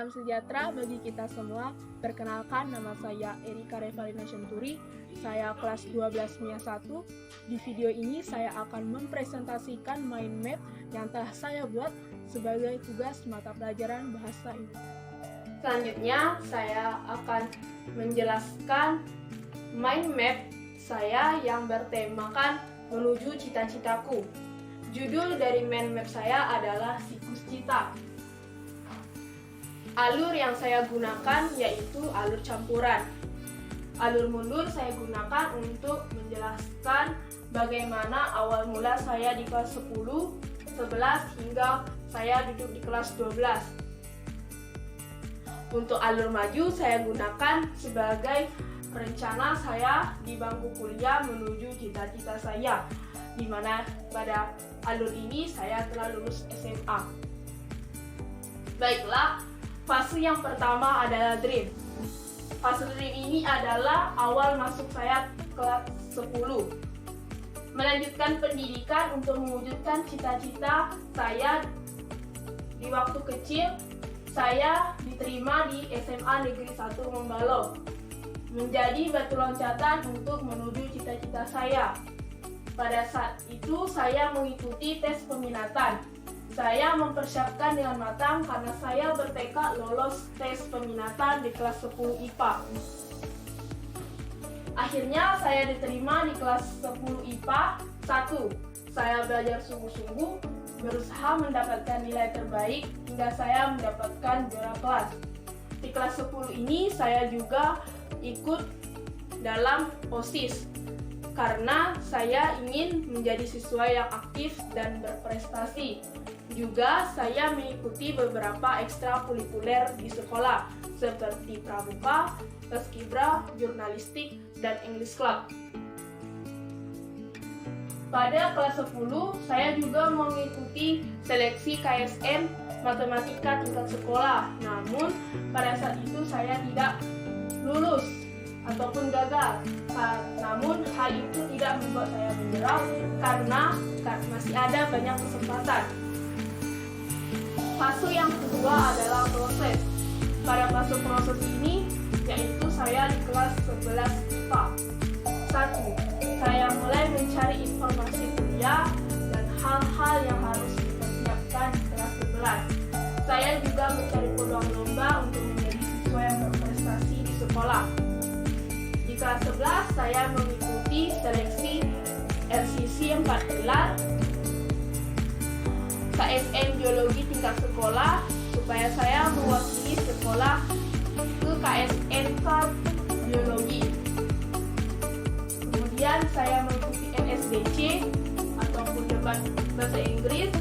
Salam sejahtera bagi kita semua. Perkenalkan, nama saya Erika Revalina Shenturi. Saya kelas 12 MIA 1. Di video ini saya akan mempresentasikan mind map yang telah saya buat sebagai tugas mata pelajaran bahasa Inggris. Selanjutnya, saya akan menjelaskan mind map saya yang bertemakan menuju cita-citaku. Judul dari mind map saya adalah Siklus Cita. Alur yang saya gunakan yaitu alur campuran. Alur mundur saya gunakan untuk menjelaskan bagaimana awal mula saya di kelas 10, 11 hingga saya duduk di kelas 12. Untuk alur maju saya gunakan sebagai rencana saya di bangku kuliah menuju cita-cita saya, di mana pada alur ini saya telah lulus SMA. Baiklah, fase yang pertama adalah dream. Fase dream ini adalah awal masuk saya kelas 10. Melanjutkan pendidikan untuk mewujudkan cita-cita saya. Di waktu kecil, saya diterima di SMA Negeri 1 Membalong, menjadi batu loncatan untuk menuju cita-cita saya. Pada saat itu saya mengikuti tes peminatan. Saya mempersiapkan dengan matang karena saya bertekad lolos tes peminatan di kelas 10 IPA. Akhirnya saya diterima di kelas 10 IPA 1. Saya belajar sungguh-sungguh, berusaha mendapatkan nilai terbaik hingga saya mendapatkan juara kelas. Di kelas 10 ini saya juga ikut dalam OSIS karena saya ingin menjadi siswa yang aktif dan berprestasi. Juga saya mengikuti beberapa ekstrakurikuler di sekolah seperti pramuka, paskibra, jurnalistik, dan English Club. Pada kelas 10, saya juga mengikuti seleksi KSN Matematika tingkat sekolah. Namun, pada saat itu saya tidak lulus ataupun gagal. Namun, hal itu tidak membuat saya menyerah karena masih ada banyak kesempatan. Fase yang kedua adalah proses. Pada fase proses ini, yaitu saya di kelas 11 IPA 1. Saya mulai mencari informasi kuliah dan hal-hal yang harus dipersiapkan di kelas 11. Saya juga mencari peluang lomba untuk menjadi siswa yang berprestasi di sekolah. Di kelas 11, saya mengikuti seleksi RCC 4 pilar, KSN Biologi tingkat sekolah, supaya saya mewakili sekolah ke KSN Biologi. Kemudian saya mengikuti NSBC ataupun debat bahasa Inggris,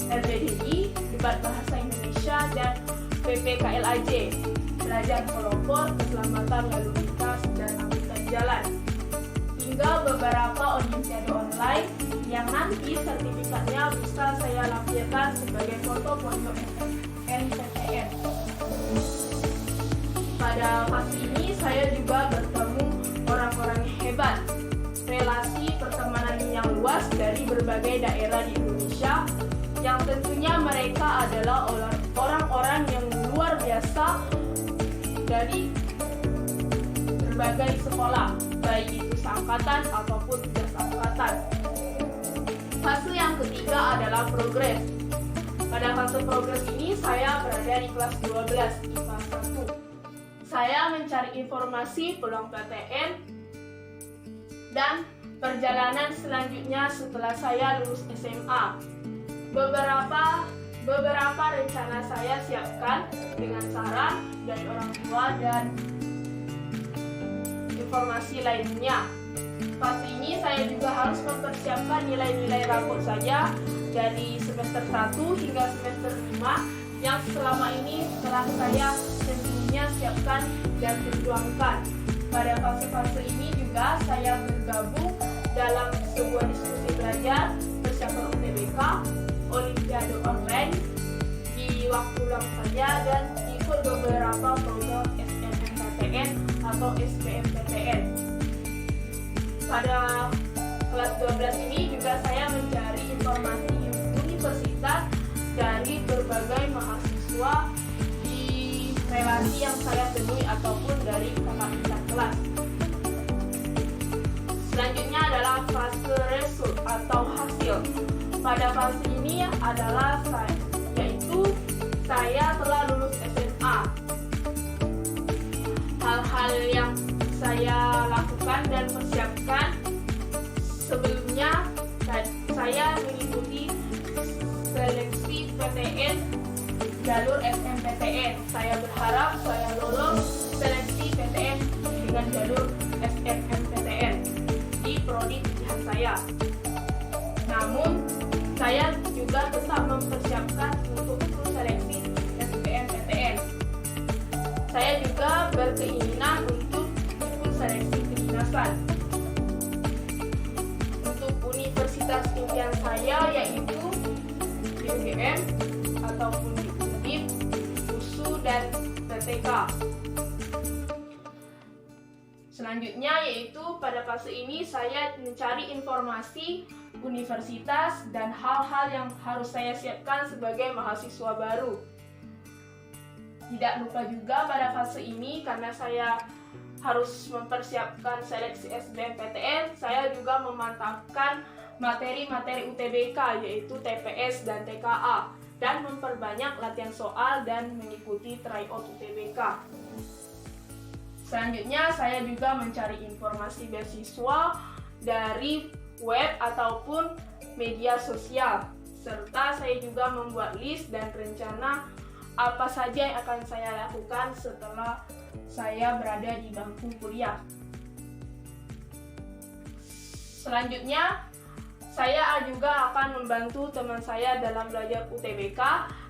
LBDI, debat bahasa Indonesia, dan PPKLAJ, belajar kelompok, keselamatan lalu lintas, dan angkutan jalan. Hingga beberapa olimpiade online yang nanti sertifikatnya bisa saya lampirkan sebagai portofolio SNMPTN. Pada fase ini saya juga bertemu orang-orang hebat, relasi pertemanan yang luas dari berbagai daerah di Indonesia, yang tentunya mereka adalah orang-orang yang luar biasa dari berbagai sekolah, baik itu seangkatan ataupun tidak seangkatan. Fase yang ketiga adalah progres. Pada fase progres ini saya berada di kelas 12 IPA 1. Saya mencari informasi peluang PTN dan perjalanan selanjutnya setelah saya lulus SMA. Beberapa rencana saya siapkan dengan saran dari orang tua dan informasi lainnya. Fase ini saya juga harus mempersiapkan nilai-nilai rapot saya dari semester 1 hingga semester 5 yang selama ini telah saya tentunya siapkan dan perjuangkan. Pada fase-fase ini juga saya bergabung dalam sebuah diskusi belajar persiapan UTBK, Olimpiade online di waktu luang saya, dan ikut beberapa program SNMPTN atau SBMPTN. Pada kelas 12 ini juga saya mencari informasi universitas dari berbagai mahasiswa di aspirasi yang saya temui ataupun dari kakak tingkat kelas. Selanjutnya adalah fase result atau hasil. Pada fase ini adalah saya telah lulus SMA. Hal-hal yang saya lakukan dan persiapkan sebelumnya, saya mengikuti seleksi PTN jalur SNMPTN. Saya berharap saya lolos seleksi PTN dengan jalur SNMPTN di prodi pilihan saya. Namun, saya juga tetap mempersiapkan untuk seleksi SBMPTN. Saya juga berkeinginan untuk ikut seleksi kedinasan. Untuk universitas impian saya yaitu di UGM ataupun di UNIF, USU, dan TTK. Selanjutnya yaitu pada fase ini saya mencari informasi universitas dan hal-hal yang harus saya siapkan sebagai mahasiswa baru. Tidak lupa juga pada fase ini karena saya harus mempersiapkan seleksi SBMPTN, saya juga memantapkan materi-materi UTBK yaitu TPS dan TKA dan memperbanyak latihan soal dan mengikuti tryout UTBK. Selanjutnya saya juga mencari informasi beasiswa dari web ataupun media sosial, serta saya juga membuat list dan rencana apa saja yang akan saya lakukan setelah saya berada di bangku kuliah. Selanjutnya, saya juga akan membantu teman saya dalam belajar UTBK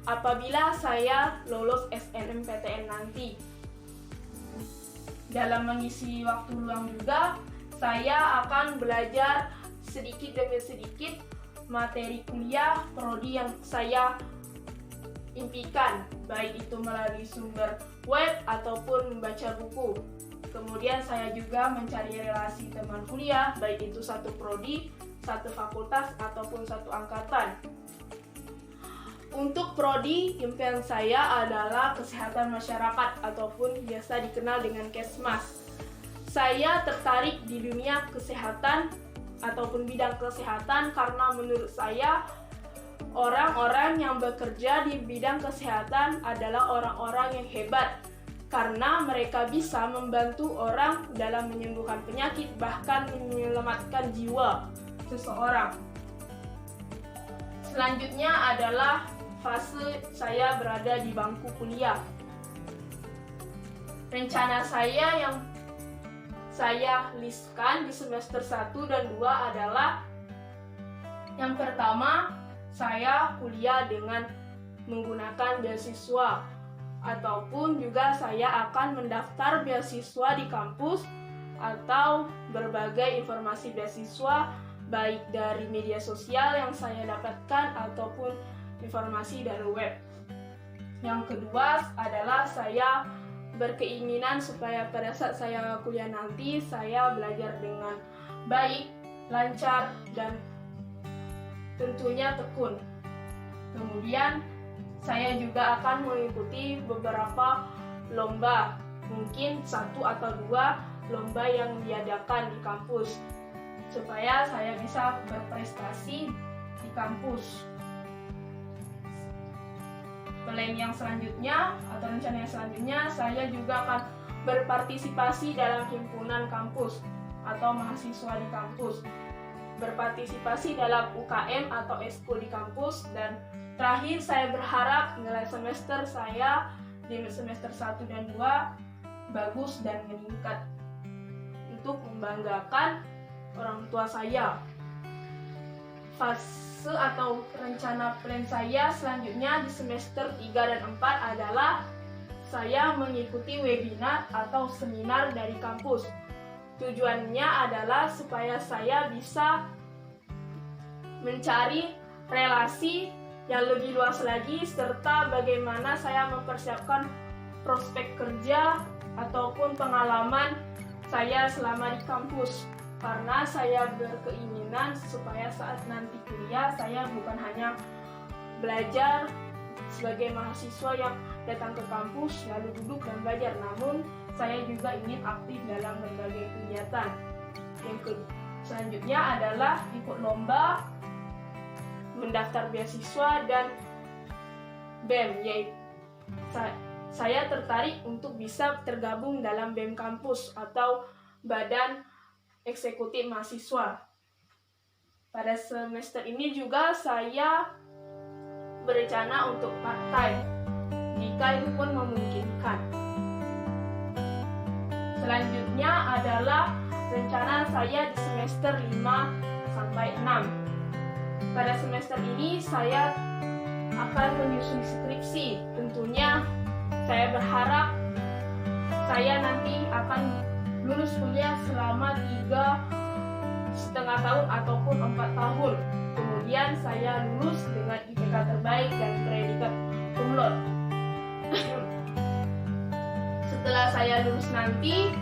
apabila saya lolos SNMPTN nanti. Dalam mengisi waktu luang juga, saya akan belajar sedikit demi sedikit materi kuliah prodi yang saya impikan, baik itu melalui sumber web ataupun membaca buku. Kemudian saya juga mencari relasi teman kuliah, baik itu satu prodi, satu fakultas, ataupun satu angkatan. Untuk prodi impian saya adalah kesehatan masyarakat ataupun biasa dikenal dengan Kesmas. Saya tertarik di dunia kesehatan ataupun bidang kesehatan karena menurut saya orang-orang yang bekerja di bidang kesehatan adalah orang-orang yang hebat karena mereka bisa membantu orang dalam menyembuhkan penyakit bahkan menyelamatkan jiwa seseorang. Selanjutnya adalah fase saya berada di bangku kuliah. Rencana saya yang saya listkan di semester 1 dan 2 adalah yang pertama, saya kuliah dengan menggunakan beasiswa ataupun juga saya akan mendaftar beasiswa di kampus atau berbagai informasi beasiswa baik dari media sosial yang saya dapatkan ataupun informasi dari web. Yang kedua adalah saya berkeinginan supaya pada saat saya kuliah nanti saya belajar dengan baik, lancar, dan tentunya tekun. Kemudian saya juga akan mengikuti beberapa lomba, mungkin 1 atau 2 lomba yang diadakan di kampus supaya saya bisa berprestasi di kampus. Plan yang selanjutnya atau rencana yang selanjutnya, saya juga akan berpartisipasi dalam himpunan kampus atau mahasiswa di kampus, berpartisipasi dalam UKM atau eskul di kampus, dan terakhir saya berharap nilai semester saya di semester 1 dan 2 bagus dan meningkat untuk membanggakan orang tua saya. Fase atau rencana plan saya selanjutnya di semester 3 dan 4 adalah saya mengikuti webinar atau seminar dari kampus. Tujuannya adalah supaya saya bisa mencari relasi yang lebih luas lagi serta bagaimana saya mempersiapkan prospek kerja ataupun pengalaman saya selama di kampus. Karena saya berkeinginan supaya saat nanti kuliah saya bukan hanya belajar sebagai mahasiswa yang datang ke kampus lalu duduk dan belajar, namun saya juga ingin aktif dalam berbagai kegiatan. Selanjutnya adalah ikut lomba, mendaftar beasiswa, dan BEM, yaitu saya tertarik untuk bisa tergabung dalam BEM kampus atau Badan Eksekutif Mahasiswa. Pada semester ini juga saya berencana untuk part-time, jika itu pun memungkinkan. Selanjutnya adalah rencana saya di semester 5 sampai 6. Pada semester ini saya akan menyusun skripsi. Tentunya saya berharap saya nanti akan lulus kuliah selama 3,5 tahun ataupun 4 tahun. Kemudian saya lulus dengan IPK terbaik dan predikat cum laude. Setelah saya lulus nanti,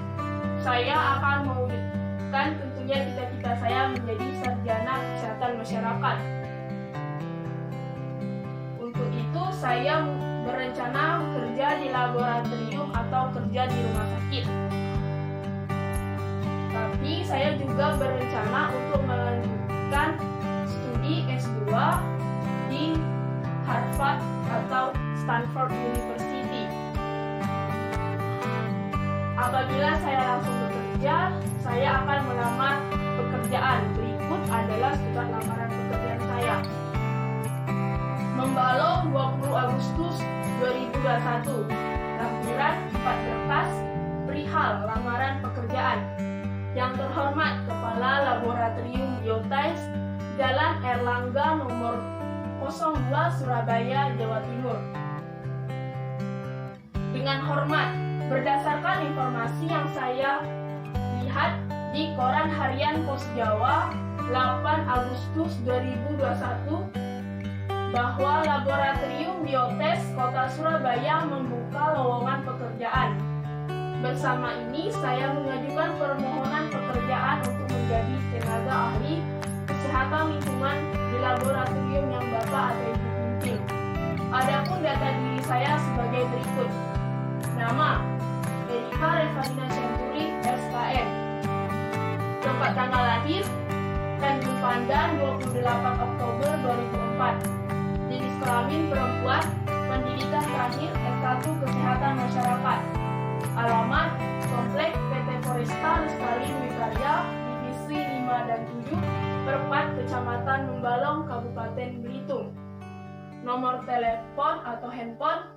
saya akan mewujudkan tentunya cita-cita saya menjadi sarjana kesehatan masyarakat. Untuk itu saya berencana kerja di laboratorium atau kerja di rumah sakit. Tapi saya juga berencana untuk melanjutkan studi S2 di Harvard atau Stanford University. Apabila saya langsung bekerja, saya akan melamar pekerjaan. Berikut adalah surat lamaran pekerjaan saya. Membalong 20 Agustus 2021. Lampiran 4 kertas perihal lamaran pekerjaan. Yang terhormat Kepala Laboratorium Biotes, Jalan Erlangga nomor 02 Surabaya, Jawa Timur. Dengan hormat, berdasarkan informasi yang saya lihat di Koran Harian Pos Jawa 8 Agustus 2021 bahwa Laboratorium Biotes Kota Surabaya membuka lowongan pekerjaan. Bersama ini saya mengajukan permohonan pekerjaan untuk menjadi tenaga ahli kesehatan lingkungan di laboratorium yang Bapak atau Ibu pimpin. Adapun data diri saya sebagai berikut. Nama: Erika Revalina Centuri, SKM. Tempat tanggal lahir: Tanjung Pandan, 28 Oktober 2004. Jenis kelamin perempuan. Pendidikan terakhir S1 Kesehatan Masyarakat. Alamat: Komplek PT Foresta Lestari Wikarya, Divisi 5 dan 7, Perpat, Kecamatan Membalong, Kabupaten Belitung. Nomor telepon atau handphone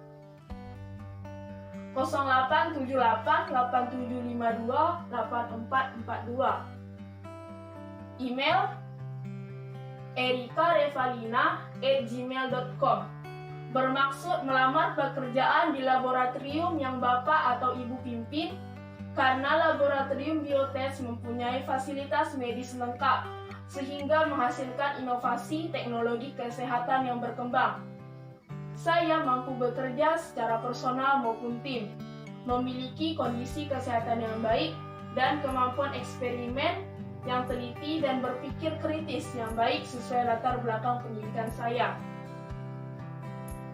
0878 8752 8442. Email: erikarevalina@gmail.com. Bermaksud melamar pekerjaan di laboratorium yang Bapak atau Ibu pimpin karena laboratorium Biotes mempunyai fasilitas medis lengkap sehingga menghasilkan inovasi teknologi kesehatan yang berkembang. Saya mampu bekerja secara personal maupun tim, memiliki kondisi kesehatan yang baik dan kemampuan eksperimen yang teliti dan berpikir kritis yang baik sesuai latar belakang pendidikan saya.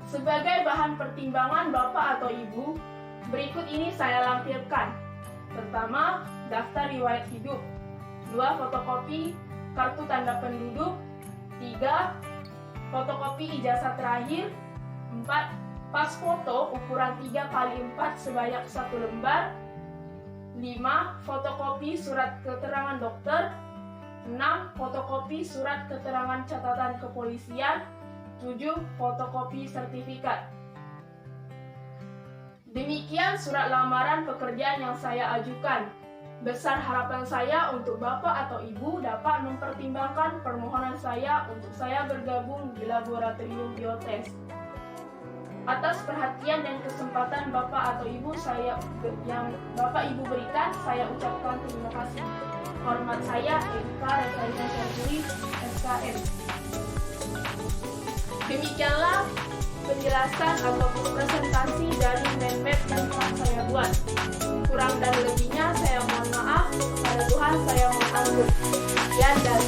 Sebagai bahan pertimbangan Bapak atau Ibu, berikut ini saya lampirkan. Pertama, daftar riwayat hidup. 2, fotokopi kartu tanda penduduk. 3, fotokopi ijazah terakhir. 4, pas foto ukuran 3x4 sebanyak 1 lembar. 5, fotokopi surat keterangan dokter. 6, fotokopi surat keterangan catatan kepolisian. 7, fotokopi sertifikat. Demikian surat lamaran pekerjaan yang saya ajukan. Besar harapan saya untuk Bapak atau Ibu dapat mempertimbangkan permohonan saya untuk saya bergabung di Laboratorium Biotes. Atas perhatian dan kesempatan Bapak atau Ibu yang Bapak Ibu berikan, saya ucapkan terima kasih. Hormat saya, Erika Revalina Centuri, SKM. Demikianlah penjelasan atau presentasi dari mind map yang telah saya buat. Kurang dan lebihnya saya mohon maaf. Kepada Tuhan saya mohon ampun. Sekian dari